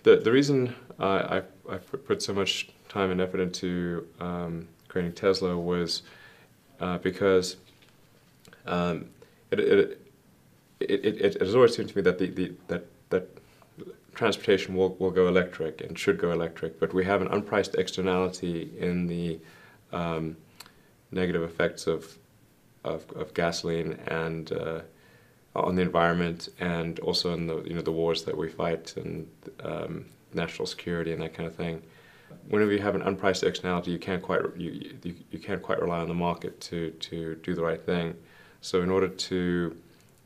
The reason I've put so much time and effort into creating Tesla was because it has always seemed to me that that transportation will go electric and should go electric, but we have an unpriced externality in the negative effects of gasoline and on the environment, and also in the wars that we fight and national security and that kind of thing. Whenever you have an unpriced externality, you can't quite rely on the market to do the right thing. So in order to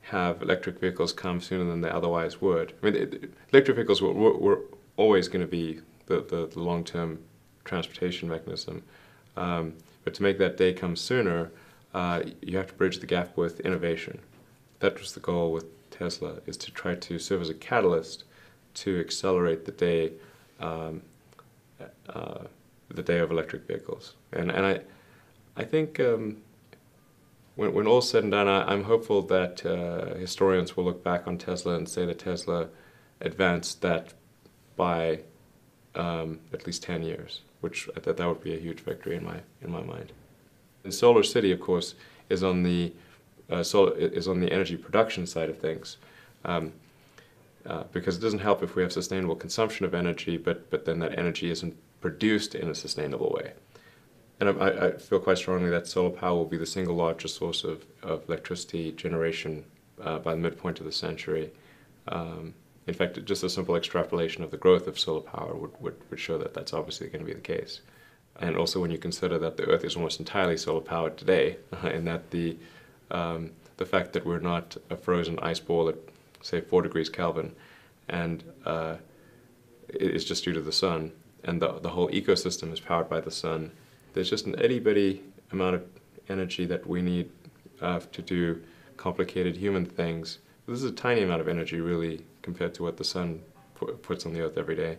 have electric vehicles come sooner than they otherwise would, I mean, electric vehicles were always going to be the long-term transportation mechanism. But to make that day come sooner, you have to bridge the gap with innovation. That was the goal with Tesla, is to try to serve as a catalyst to accelerate the day of electric vehicles. And I think when all's said and done, I'm hopeful that historians will look back on Tesla and say that Tesla advanced that by at least 10 years, which that would be a huge victory in my mind. And SolarCity, of course, is on the energy production side of things, because it doesn't help if we have sustainable consumption of energy, but then that energy isn't produced in a sustainable way. And I feel quite strongly that solar power will be the single largest source of electricity generation by the midpoint of the century. In fact, just a simple extrapolation of the growth of solar power would show that that's obviously going to be the case. And also when you consider that the Earth is almost entirely solar powered today, and that the fact that we're not a frozen ice ball at, say, 4 degrees Kelvin, and it's just due to the sun, and the whole ecosystem is powered by the sun. There's just an itty-bitty amount of energy that we need to do complicated human things. This is a tiny amount of energy, really, compared to what the sun puts on the Earth every day.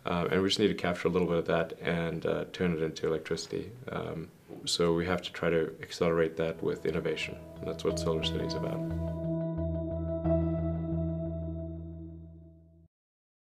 And we just need to capture a little bit of that and turn it into electricity. So we have to try to accelerate that with innovation, and that's what SolarCity is about.